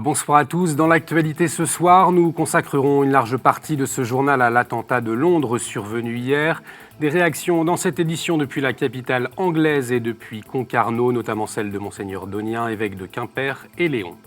Bonsoir à tous. Dans l'actualité ce soir, nous consacrerons une large partie de ce journal à l'attentat de Londres survenu hier. Des réactions dans cette édition depuis la capitale anglaise et depuis Concarneau, notamment celle de Monseigneur Donien, évêque de Quimper et Léon.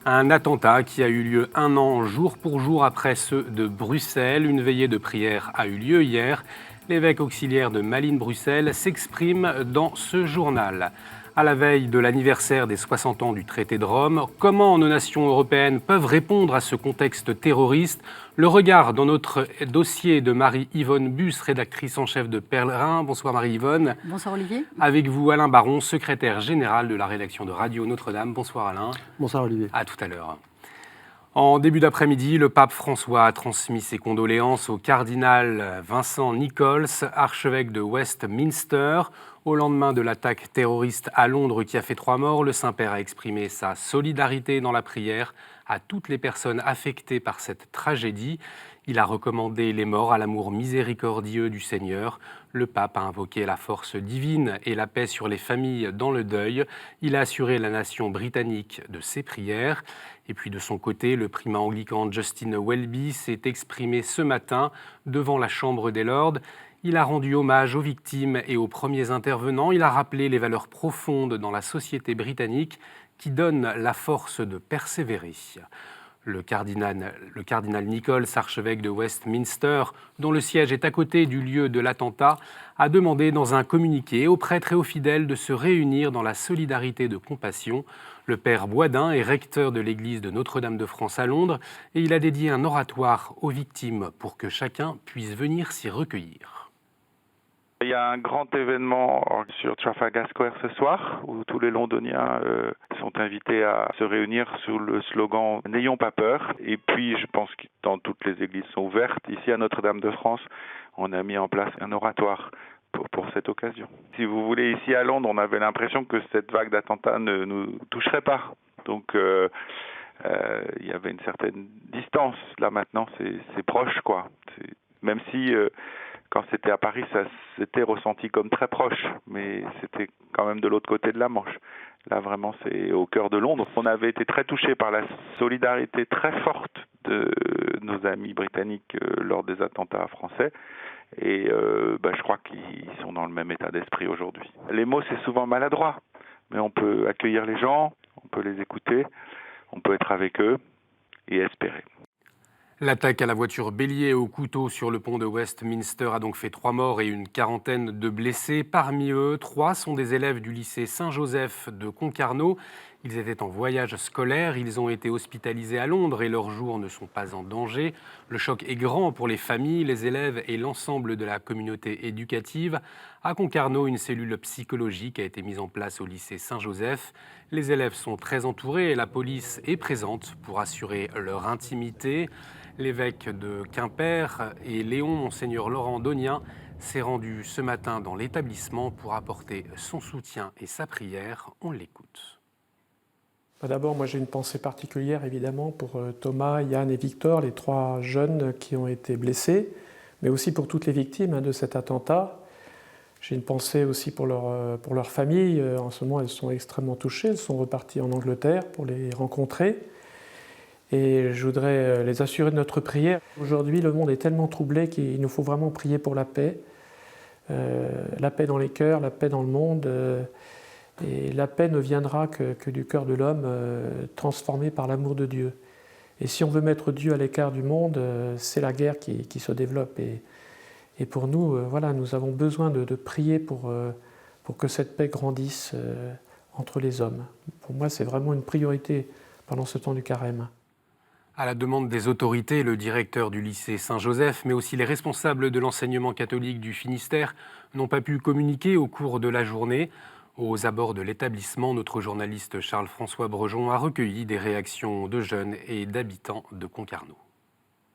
Un attentat qui a eu lieu un an jour pour jour après ceux de Bruxelles. Une veillée de prière a eu lieu hier. L'évêque auxiliaire de Malines-Bruxelles s'exprime dans ce journal. À la veille de l'anniversaire des 60 ans du traité de Rome, comment nos nations européennes peuvent répondre à ce contexte terroriste? Le regard dans notre dossier de Marie-Yvonne Bus, rédactrice en chef de Pèlerin. Bonsoir Marie-Yvonne. Bonsoir Olivier. Avec vous Alain Baron, secrétaire général de la rédaction de Radio Notre-Dame. Bonsoir Alain. Bonsoir Olivier. À tout à l'heure. En début d'après-midi, le pape François a transmis ses condoléances au cardinal Vincent Nichols, archevêque de Westminster. Au lendemain de l'attaque terroriste à Londres qui a fait 3 morts, le Saint-Père a exprimé sa solidarité dans la prière à toutes les personnes affectées par cette tragédie. Il a recommandé les morts à l'amour miséricordieux du Seigneur. Le pape a invoqué la force divine et la paix sur les familles dans le deuil. Il a assuré la nation britannique de ses prières. Et puis de son côté, le primat anglican Justin Welby s'est exprimé ce matin devant la Chambre des Lords. Il a rendu hommage aux victimes et aux premiers intervenants. Il a rappelé les valeurs profondes dans la société britannique qui donnent la force de persévérer. Le cardinal Nichols, archevêque de Westminster, dont le siège est à côté du lieu de l'attentat, a demandé dans un communiqué aux prêtres et aux fidèles de se réunir dans la solidarité de compassion. Le père Boisdin est recteur de l'église de Notre-Dame de France à Londres et il a dédié un oratoire aux victimes pour que chacun puisse venir s'y recueillir. Il y a un grand événement sur Trafalgar Square ce soir où tous les Londoniens sont invités à se réunir sous le slogan « N'ayons pas peur ». Et puis, je pense que dans toutes les églises sont ouvertes. Ici, à Notre-Dame de France, on a mis en place un oratoire pour cette occasion. Si vous voulez, ici à Londres, on avait l'impression que cette vague d'attentats ne nous toucherait pas. Donc, il y avait une certaine distance. Là, maintenant, c'est proche, quoi. Même si... Quand c'était à Paris, ça s'était ressenti comme très proche, mais c'était quand même de l'autre côté de la Manche. Là, vraiment, c'est au cœur de Londres. On avait été très touchés par la solidarité très forte de nos amis britanniques lors des attentats français. Et je crois qu'ils sont dans le même état d'esprit aujourd'hui. Les mots, c'est souvent maladroit, mais on peut accueillir les gens, on peut les écouter, on peut être avec eux et espérer. L'attaque à la voiture bélier au couteau sur le pont de Westminster a donc fait 3 morts et une quarantaine de blessés. Parmi eux, 3 sont des élèves du lycée Saint-Joseph de Concarneau. Ils étaient en voyage scolaire, ils ont été hospitalisés à Londres et leurs jours ne sont pas en danger. Le choc est grand pour les familles, les élèves et l'ensemble de la communauté éducative. À Concarneau, une cellule psychologique a été mise en place au lycée Saint-Joseph. Les élèves sont très entourés et la police est présente pour assurer leur intimité. L'évêque de Quimper et Léon, Monseigneur Laurent Donien, s'est rendu ce matin dans l'établissement pour apporter son soutien et sa prière. On l'écoute. D'abord, moi j'ai une pensée particulière évidemment pour Thomas, Yann et Victor, les 3 jeunes qui ont été blessés, mais aussi pour toutes les victimes de cet attentat. J'ai une pensée aussi pour leur famille. En ce moment, elles sont extrêmement touchées. Elles sont reparties en Angleterre pour les rencontrer. Et je voudrais les assurer de notre prière. Aujourd'hui, le monde est tellement troublé qu'il nous faut vraiment prier pour la paix dans les cœurs, la paix dans le monde. Et la paix ne viendra que du cœur de l'homme transformé par l'amour de Dieu. Et si on veut mettre Dieu à l'écart du monde, c'est la guerre qui se développe. Et pour nous, nous avons besoin de prier pour que cette paix grandisse entre les hommes. Pour moi, c'est vraiment une priorité pendant ce temps du carême. À la demande des autorités, le directeur du lycée Saint-Joseph, mais aussi les responsables de l'enseignement catholique du Finistère, n'ont pas pu communiquer au cours de la journée. Aux abords de l'établissement, notre journaliste Charles-François Brejon a recueilli des réactions de jeunes et d'habitants de Concarneau.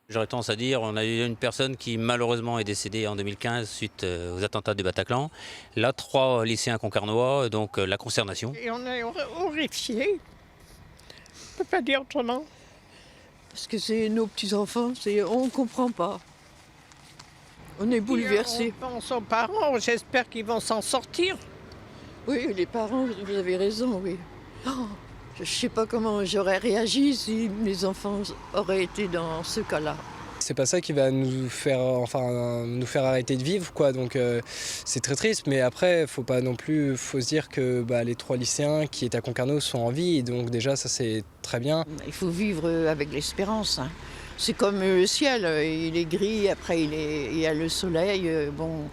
J'aurais tendance à dire, on a eu une personne qui malheureusement est décédée en 2015 suite aux attentats du Bataclan. Là, 3 lycéens concarnois, donc la consternation. Et on est horrifiés. On ne peut pas dire autrement. Parce que c'est nos petits-enfants, on ne comprend pas. On est bouleversés. On pense aux parents, j'espère qu'ils vont s'en sortir. Oui, les parents, vous avez raison, oui. Oh, Je ne sais pas comment j'aurais réagi si mes enfants auraient été dans ce cas-là. C'est pas ça qui va nous faire arrêter de vivre, quoi. Donc c'est très triste, mais après, faut se dire que les 3 lycéens qui étaient à Concarneau sont en vie, et donc déjà ça c'est très bien. Il faut vivre avec l'espérance, hein. C'est comme le ciel, il est gris, après il y a le soleil. Bon,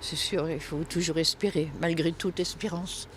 c'est sûr, il faut toujours espérer, malgré toute espérance.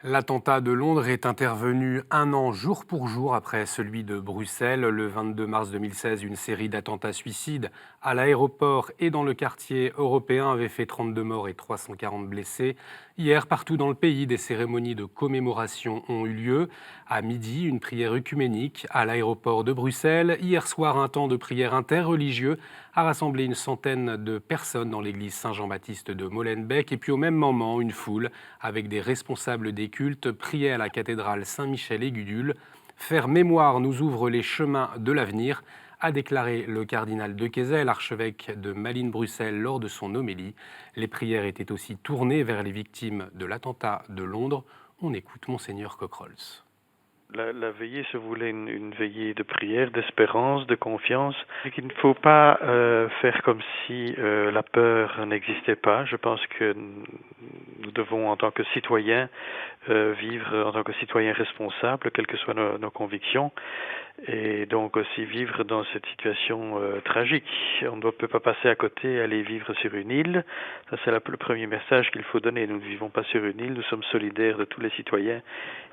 L'attentat de Londres est intervenu 1 an jour pour jour après celui de Bruxelles. Le 22 mars 2016, une série d'attentats suicides à l'aéroport et dans le quartier européen avait fait 32 morts et 340 blessés. Hier, partout dans le pays, des cérémonies de commémoration ont eu lieu. À midi, une prière œcuménique à l'aéroport de Bruxelles. Hier soir, un temps de prière interreligieux a rassemblé une centaine de personnes dans l'église Saint-Jean-Baptiste de Molenbeek. Et puis au même moment, une foule avec des responsables des cultes priait à la cathédrale Saint-Michel et Gudule. Faire mémoire nous ouvre les chemins de l'avenir, a déclaré le cardinal de Keyzel, archevêque de Malines-Bruxelles, lors de son homélie. Les prières étaient aussi tournées vers les victimes de l'attentat de Londres. On écoute Monseigneur Cockrols. La veillée se voulait une veillée de prière, d'espérance, de confiance. Et qu'il ne faut pas faire comme si la peur n'existait pas. Je pense que nous devons, en tant que citoyens, vivre en tant que citoyens responsables, quelles que soient nos convictions, et donc aussi vivre dans cette situation tragique. On ne peut pas passer à côté, aller vivre sur une île. Ça, c'est le premier message qu'il faut donner. Nous ne vivons pas sur une île, nous sommes solidaires de tous les citoyens,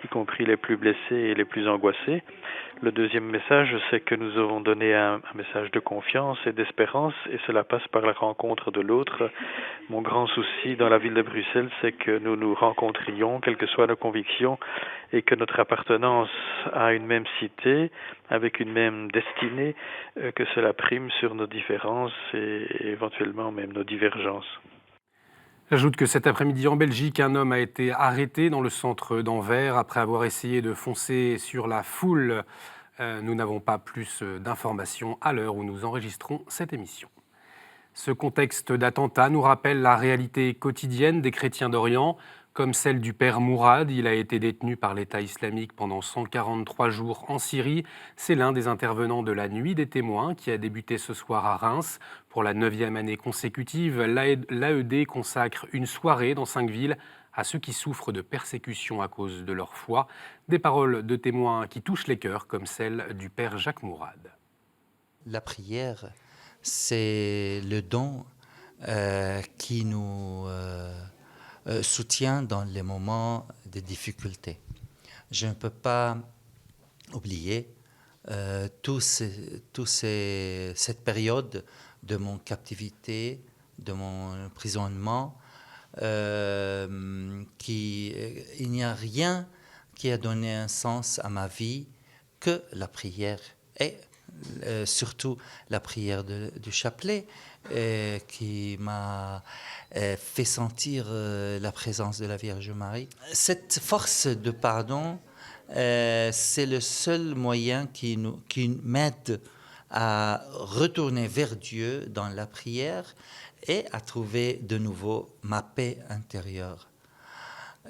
y compris les plus blessés et les plus angoissés. Le deuxième message, c'est que nous avons donné un message de confiance et d'espérance, et cela passe par la rencontre de l'autre. Mon grand souci dans la ville de Bruxelles, c'est que nous nous rencontrions, quelles que soient nos convictions, et que notre appartenance à une même cité, avec une même destinée, que cela prime sur nos différences et éventuellement même nos divergences. J'ajoute que cet après-midi en Belgique, un homme a été arrêté dans le centre d'Anvers après avoir essayé de foncer sur la foule. Nous n'avons pas plus d'informations à l'heure où nous enregistrons cette émission. Ce contexte d'attentat nous rappelle la réalité quotidienne des chrétiens d'Orient, comme celle du père Mourad. Il a été détenu par l'État islamique pendant 143 jours en Syrie. C'est l'un des intervenants de la Nuit des témoins qui a débuté ce soir à Reims. Pour la 9e année consécutive, l'AED consacre une soirée dans 5 villes à ceux qui souffrent de persécutions à cause de leur foi. Des paroles de témoins qui touchent les cœurs, comme celle du père Jacques Mourad. La prière, c'est le don qui nous soutient dans les moments de difficulté. Je ne peux pas oublier cette période de mon captivité, de mon emprisonnement. Il n'y a rien qui a donné un sens à ma vie que la prière, et surtout la prière du chapelet, qui m'a fait sentir la présence de la Vierge Marie. Cette force de pardon, c'est le seul moyen qui m'aide à retourner vers Dieu dans la prière et à trouver de nouveau ma paix intérieure.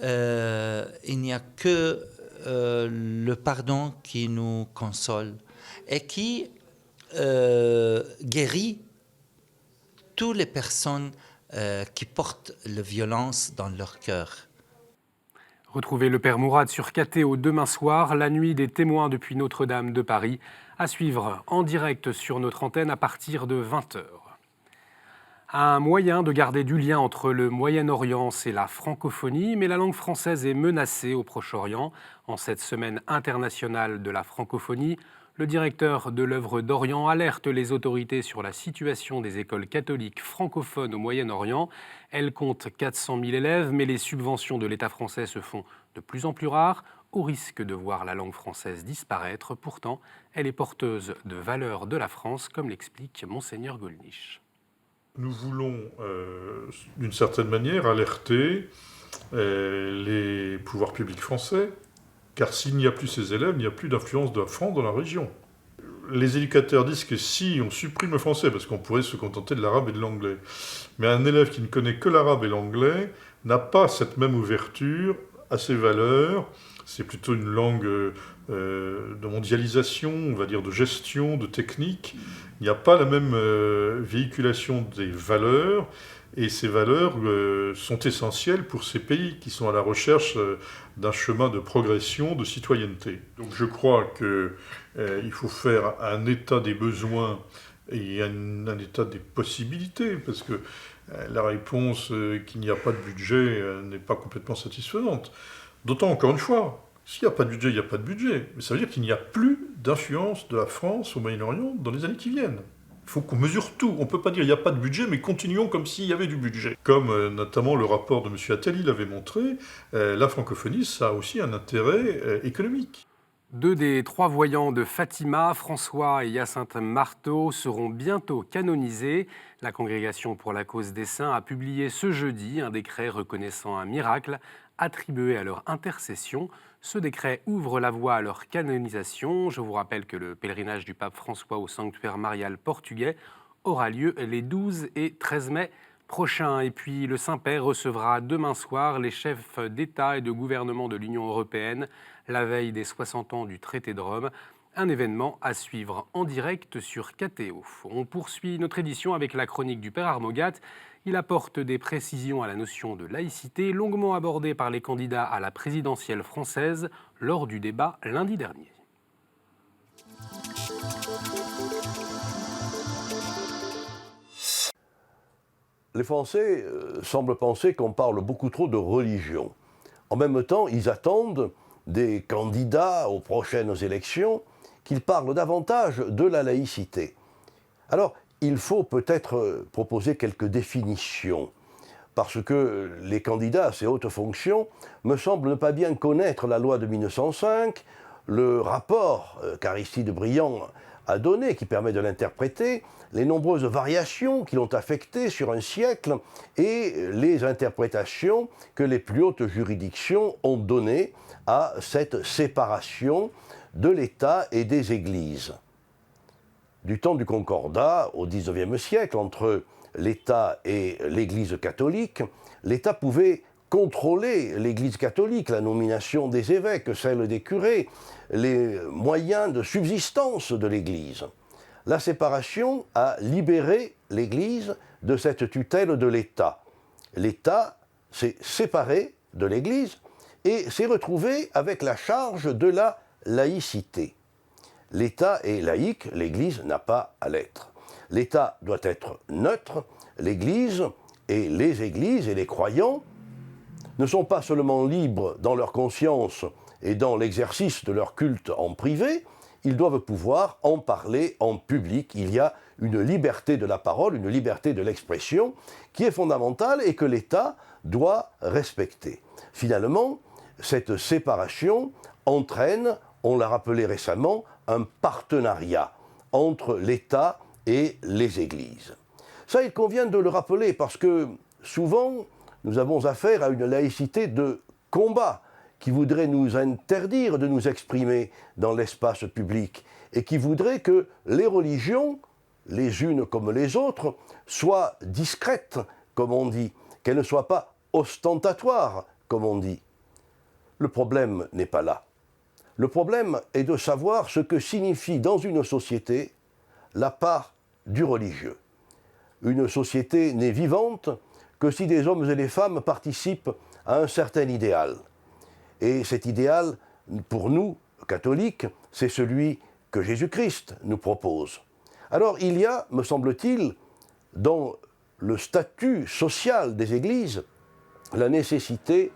Il n'y a que le pardon qui nous console et qui guérit toutes les personnes qui portent la violence dans leur cœur. Retrouvez le père Mourad sur KTO demain soir, la nuit des témoins depuis Notre-Dame de Paris, à suivre en direct sur notre antenne à partir de 20h. Un moyen de garder du lien entre le Moyen-Orient et la francophonie, mais la langue française est menacée au Proche-Orient. En cette semaine internationale de la francophonie, le directeur de l'œuvre d'Orient alerte les autorités sur la situation des écoles catholiques francophones au Moyen-Orient. Elles comptent 400 000 élèves, mais les subventions de l'État français se font de plus en plus rares, au risque de voir la langue française disparaître. Pourtant, elle est porteuse de valeurs de la France, comme l'explique Monseigneur Gollnisch. Nous voulons, d'une certaine manière, alerter les pouvoirs publics français, car s'il n'y a plus ces élèves, il n'y a plus d'influence de la France dans la région. Les éducateurs disent que si on supprime le français, parce qu'on pourrait se contenter de l'arabe et de l'anglais, mais un élève qui ne connaît que l'arabe et l'anglais n'a pas cette même ouverture à ces valeurs, c'est plutôt une langue de mondialisation, on va dire de gestion, de technique. Il n'y a pas la même véhiculation des valeurs, et ces valeurs sont essentielles pour ces pays qui sont à la recherche d'un chemin de progression, de citoyenneté. Donc je crois qu'il faut faire un état des besoins et un état des possibilités, parce que la réponse qu'il n'y a pas de budget n'est pas complètement satisfaisante. D'autant, encore une fois, s'il n'y a pas de budget, il n'y a pas de budget. Mais ça veut dire qu'il n'y a plus d'influence de la France au Moyen-Orient dans les années qui viennent. Il faut qu'on mesure tout. On ne peut pas dire qu'il n'y a pas de budget, mais continuons comme s'il y avait du budget. Comme notamment le rapport de M. Attali l'avait montré, la francophonie, ça a aussi un intérêt économique. 2 des 3 voyants de Fatima, François et Hyacinthe Marteau, seront bientôt canonisés. La Congrégation pour la cause des saints a publié ce jeudi un décret reconnaissant un miracle attribué à leur intercession. Ce décret ouvre la voie à leur canonisation. Je vous rappelle que le pèlerinage du pape François au sanctuaire marial portugais aura lieu les 12 et 13 mai prochains. Et puis le Saint-Père recevra demain soir les chefs d'État et de gouvernement de l'Union européenne, la veille des 60 ans du traité de Rome. Un événement à suivre en direct sur KTO. On poursuit notre édition avec la chronique du Père Armogat. Il apporte des précisions à la notion de laïcité, longuement abordée par les candidats à la présidentielle française lors du débat lundi dernier. Les Français semblent penser qu'on parle beaucoup trop de religion. En même temps, ils attendent des candidats aux prochaines élections qu'ils parlent davantage de la laïcité. Alors, il faut peut-être proposer quelques définitions, parce que les candidats à ces hautes fonctions me semblent ne pas bien connaître la loi de 1905, le rapport qu'Aristide Briand a donné, qui permet de l'interpréter, les nombreuses variations qui l'ont affecté sur un siècle et les interprétations que les plus hautes juridictions ont données à cette séparation de l'État et des Églises. Du temps du Concordat, au XIXe siècle, entre l'État et l'Église catholique, l'État pouvait contrôler l'Église catholique, la nomination des évêques, celle des curés, les moyens de subsistance de l'Église. La séparation a libéré l'Église de cette tutelle de l'État. L'État s'est séparé de l'Église et s'est retrouvé avec la charge de la laïcité. L'État est laïque, l'Église n'a pas à l'être. L'État doit être neutre, l'Église et les Églises et les croyants ne sont pas seulement libres dans leur conscience et dans l'exercice de leur culte en privé, ils doivent pouvoir en parler en public. Il y a une liberté de la parole, une liberté de l'expression qui est fondamentale et que l'État doit respecter. Finalement, cette séparation entraîne, on l'a rappelé récemment, un partenariat entre l'État et les Églises. Ça, il convient de le rappeler parce que souvent, nous avons affaire à une laïcité de combat qui voudrait nous interdire de nous exprimer dans l'espace public et qui voudrait que les religions, les unes comme les autres, soient discrètes, comme on dit, qu'elles ne soient pas ostentatoires, comme on dit. Le problème n'est pas là. Le problème est de savoir ce que signifie dans une société la part du religieux. Une société n'est vivante que si des hommes et des femmes participent à un certain idéal. Et cet idéal, pour nous, catholiques, c'est celui que Jésus-Christ nous propose. Alors il y a, me semble-t-il, dans le statut social des églises, la nécessité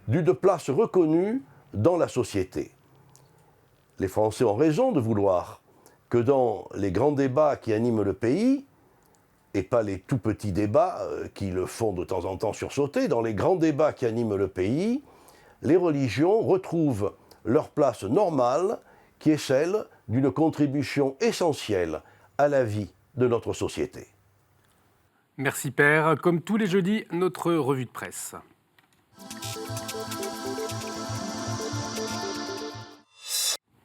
d'une place reconnue dans la société. Les Français ont raison de vouloir que dans les grands débats qui animent le pays, et pas les tout petits débats qui le font de temps en temps sursauter, dans les grands débats qui animent le pays, les religions retrouvent leur place normale, qui est celle d'une contribution essentielle à la vie de notre société. Merci Père. Comme tous les jeudis, notre revue de presse.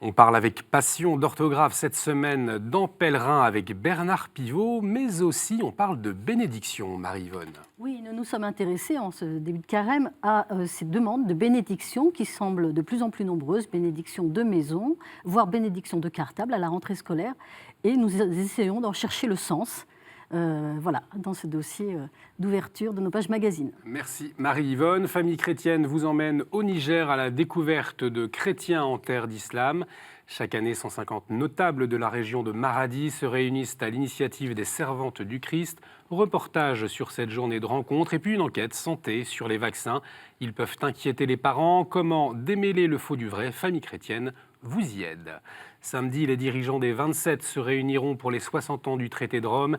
On parle avec passion d'orthographe cette semaine dans Pèlerin avec Bernard Pivot, mais aussi on parle de bénédiction, Marie-Yvonne. Oui, nous nous sommes intéressés en ce début de carême à ces demandes de bénédiction qui semblent de plus en plus nombreuses, bénédiction de maison, voire bénédiction de cartable à la rentrée scolaire, et nous essayons d'en chercher le sens. Voilà, dans ce dossier d'ouverture de nos pages magazines. Merci Marie-Yvonne. Famille chrétienne vous emmène au Niger à la découverte de chrétiens en terre d'islam. Chaque année, 150 notables de la région de Maradi se réunissent à l'initiative des Servantes du Christ. Reportage sur cette journée de rencontre et puis une enquête santé sur les vaccins. Ils peuvent inquiéter les parents. Comment démêler le faux du vrai? Famille chrétienne vous y aide. Samedi, les dirigeants des 27 se réuniront pour les 60 ans du traité de Rome.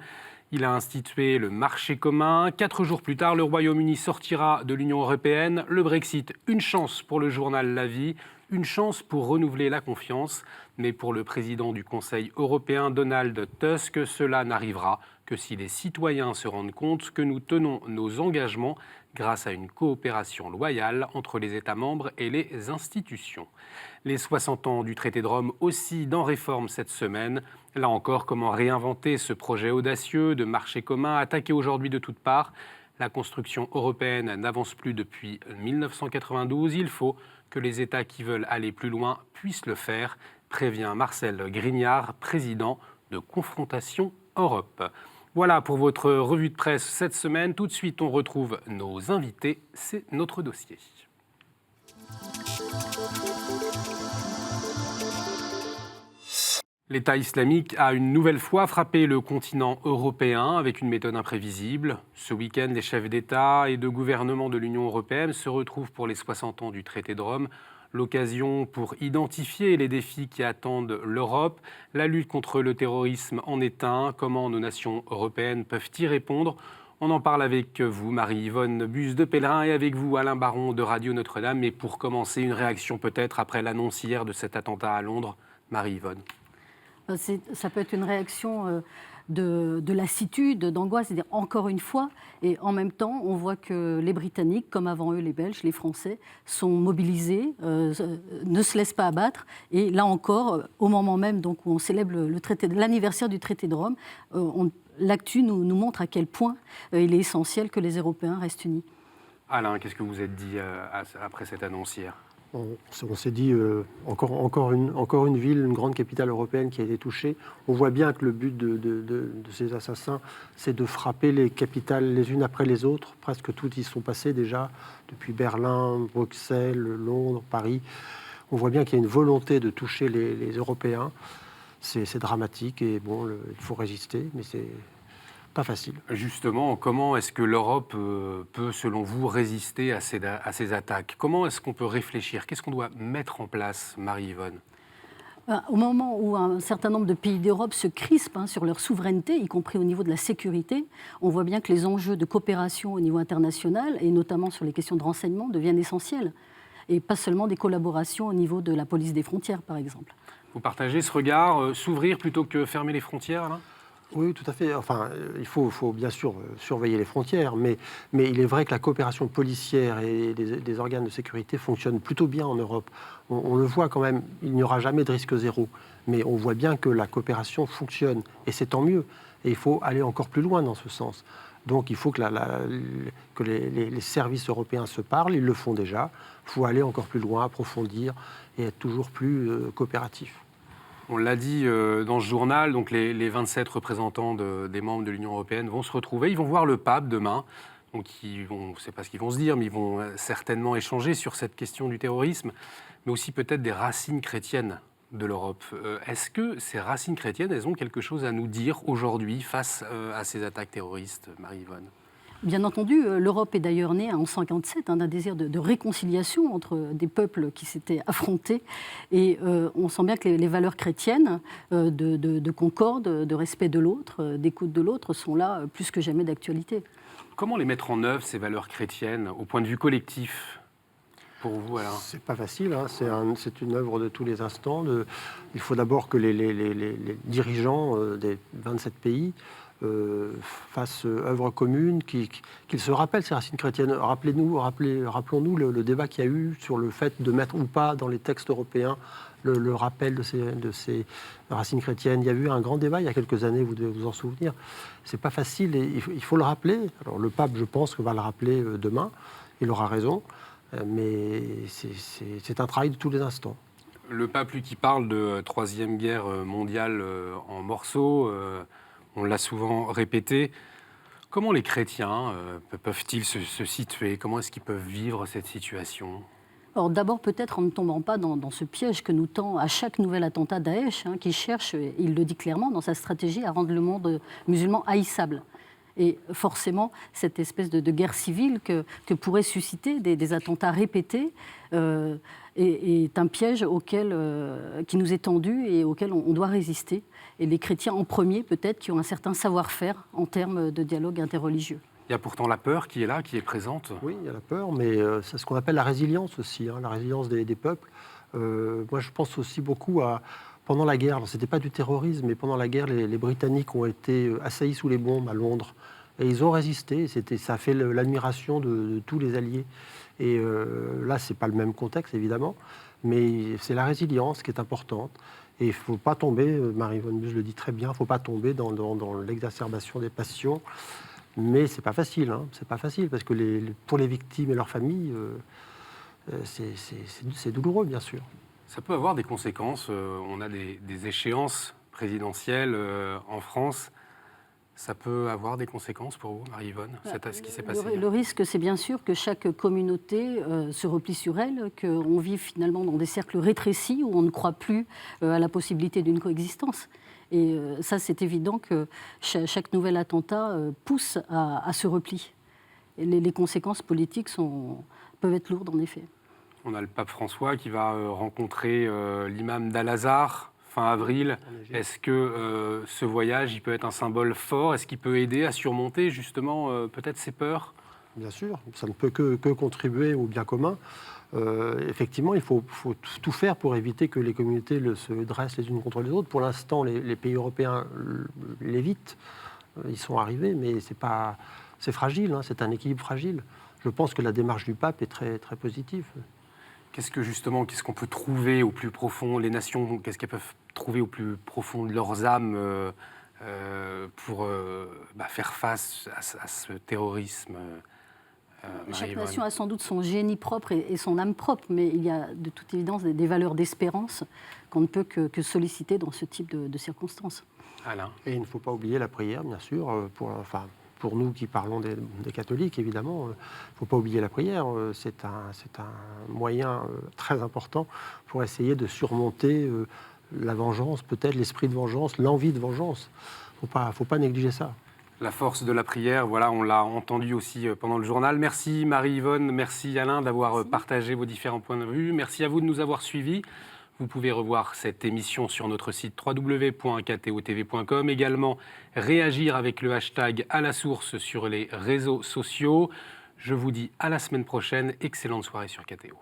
Il a institué le marché commun. 4 jours plus tard, le Royaume-Uni sortira de l'Union européenne. Le Brexit, une chance pour le journal La Vie, une chance pour renouveler la confiance. Mais pour le président du Conseil européen, Donald Tusk, cela n'arrivera que si les citoyens se rendent compte que nous tenons nos engagements grâce à une coopération loyale entre les États membres et les institutions. Les 60 ans du traité de Rome aussi dans Réforme cette semaine. Là encore, comment réinventer ce projet audacieux de marché commun attaqué aujourd'hui de toutes parts? La construction européenne n'avance plus depuis 1992. Il faut que les États qui veulent aller plus loin puissent le faire, prévient Marcel Grignard, président de Confrontation Europe. Voilà pour votre revue de presse cette semaine. Tout de suite, on retrouve nos invités. C'est notre dossier. L'État islamique a une nouvelle fois frappé le continent européen avec une méthode imprévisible. Ce week-end, les chefs d'État et de gouvernement de l'Union européenne se retrouvent pour les 60 ans du traité de Rome. L'occasion pour identifier les défis qui attendent l'Europe. La lutte contre le terrorisme en est un. Comment nos nations européennes peuvent y répondre? On en parle avec vous, Marie-Yvonne Buse de Pèlerin, et avec vous, Alain Baron de Radio Notre-Dame. Mais pour commencer, une réaction peut-être après l'annonce hier de cet attentat à Londres. Marie-Yvonne. Ça peut être une réaction de lassitude, d'angoisse, c'est-à-dire encore une fois, et en même temps, on voit que les Britanniques, comme avant eux les Belges, les Français, sont mobilisés, ne se laissent pas abattre, et là encore, au moment même donc, où on célèbre l'anniversaire du traité de Rome, l'actu nous montre à quel point il est essentiel que les Européens restent unis. Alain, qu'est-ce que vous êtes dit après cette annonce hier? On s'est dit encore une ville, une grande capitale européenne qui a été touchée. On voit bien que le but de ces assassins, c'est de frapper les capitales les unes après les autres. Presque toutes y sont passées déjà, depuis Berlin, Bruxelles, Londres, Paris. On voit bien qu'il y a une volonté de toucher les Européens. C'est dramatique et bon, il faut résister, mais c'est pas facile. Justement, comment est-ce que l'Europe peut, selon vous, résister à ces attaques? Comment est-ce qu'on peut réfléchir? Qu'est-ce qu'on doit mettre en place, Marie-Yvonne? Au moment où un certain nombre de pays d'Europe se crispent sur leur souveraineté, y compris au niveau de la sécurité, on voit bien que les enjeux de coopération au niveau international, et notamment sur les questions de renseignement, deviennent essentiels. Et pas seulement des collaborations au niveau de la police des frontières, par exemple. Vous partagez ce regard, s'ouvrir plutôt que fermer les frontières, là? Oui, tout à fait. Enfin, il faut bien sûr surveiller les frontières, mais il est vrai que la coopération policière et des organes de sécurité fonctionne plutôt bien en Europe. On le voit quand même, il n'y aura jamais de risque zéro, mais on voit bien que la coopération fonctionne, et c'est tant mieux. Et il faut aller encore plus loin dans ce sens. Donc il faut que les services européens se parlent, ils le font déjà. Il faut aller encore plus loin, approfondir et être toujours plus coopératif. On l'a dit dans ce journal, donc les 27 représentants des membres de l'Union européenne vont se retrouver. Ils vont voir le pape demain. Donc on ne sait pas ce qu'ils vont se dire, mais ils vont certainement échanger sur cette question du terrorisme, mais aussi peut-être des racines chrétiennes de l'Europe. Est-ce que ces racines chrétiennes, elles ont quelque chose à nous dire aujourd'hui face à ces attaques terroristes, Marie-Yvonne? Bien entendu, l'Europe est d'ailleurs née en 1957 d'un désir de réconciliation entre des peuples qui s'étaient affrontés. Et on sent bien que les valeurs chrétiennes de concorde, de respect de l'autre, d'écoute de l'autre sont là plus que jamais d'actualité. Comment les mettre en œuvre, ces valeurs chrétiennes, au point de vue collectif, pour vous, Alain? C'est pas facile, hein. C'est une œuvre de tous les instants. Il faut d'abord que les dirigeants des 27 pays fassent œuvre commune, qu'ils se rappellent ces racines chrétiennes. Rappelons-nous le débat qu'il y a eu sur le fait de mettre ou pas dans les textes européens le rappel de ces racines chrétiennes. Il y a eu un grand débat il y a quelques années, vous devez vous en souvenir. C'est pas facile et il faut le rappeler. Alors le pape, je pense, va le rappeler demain. Il aura raison, mais c'est un travail de tous les instants. Le pape, lui, qui parle de Troisième Guerre mondiale en morceaux, on l'a souvent répété. Comment les chrétiens peuvent-ils se situer? Comment est-ce qu'ils peuvent vivre cette situation? Alors d'abord, peut-être en ne tombant pas dans ce piège que nous tend à chaque nouvel attentat Daesh, qui cherche, il le dit clairement dans sa stratégie, à rendre le monde musulman haïssable. Et forcément, cette espèce de guerre civile que pourraient susciter des attentats répétés est un piège qui nous est tendu et auquel on doit résister. Et les chrétiens en premier, peut-être, qui ont un certain savoir-faire en termes de dialogue interreligieux. Il y a pourtant la peur qui est là, qui est présente. Oui, il y a la peur, mais c'est ce qu'on appelle la résilience aussi, la résilience des peuples. Moi, je pense aussi beaucoup à... Pendant la guerre, ce n'était pas du terrorisme, mais pendant la guerre, les Britanniques ont été assaillis sous les bombes à Londres. Et ils ont résisté. Ça a fait l'admiration de tous les alliés. Et là, ce n'est pas le même contexte, évidemment, mais c'est la résilience qui est importante. Et il ne faut pas tomber, Marie-Yvonne Buse le dit très bien, il ne faut pas tomber dans l'exacerbation des passions. Mais ce n'est pas facile. C'est pas facile, parce que pour les victimes et leurs familles, c'est douloureux, bien sûr. Ça peut avoir des conséquences. On a des échéances présidentielles en France. Ça peut avoir des conséquences pour vous, Marie-Yvonne, ce qui s'est passé? Le risque, c'est bien sûr que chaque communauté se replie sur elle, qu'on vive finalement dans des cercles rétrécis où on ne croit plus à la possibilité d'une coexistence. Et ça, c'est évident que chaque nouvel attentat pousse à ce repli. Et les conséquences politiques peuvent être lourdes, en effet. On a le pape François qui va rencontrer l'imam d'Al-Azhar fin avril. Est-ce que ce voyage, il peut être un symbole fort? Est-ce qu'il peut aider à surmonter justement peut-être ces peurs? Bien sûr, ça ne peut que contribuer au bien commun. Effectivement, il faut tout faire pour éviter que les communautés se dressent les unes contre les autres. Pour l'instant, les pays européens l'évitent. Ils sont arrivés, mais c'est fragile, c'est un équilibre fragile. Je pense que la démarche du pape est très, très positive. Qu'est-ce qu'on peut trouver au plus profond, les nations, qu'est-ce qu'elles peuvent trouver au plus profond de leurs âmes pour faire face à ce terrorisme? Chaque nation a sans doute son génie propre et son âme propre, mais il y a de toute évidence des valeurs d'espérance qu'on ne peut que solliciter dans ce type de circonstances. Alain. Et il ne faut pas oublier la prière, bien sûr, pour nous qui parlons des catholiques, évidemment, il ne faut pas oublier la prière. C'est un moyen très important pour essayer de surmonter la vengeance, peut-être l'esprit de vengeance, l'envie de vengeance. Il ne faut pas négliger ça. La force de la prière, voilà, on l'a entendu aussi pendant le journal. Merci Marie-Yvonne, merci Alain d'avoir partagé vos différents points de vue. Merci à vous de nous avoir suivis. Vous pouvez revoir cette émission sur notre site www.ktotv.com. Également, réagir avec le hashtag à la source sur les réseaux sociaux. Je vous dis à la semaine prochaine. Excellente soirée sur KTO.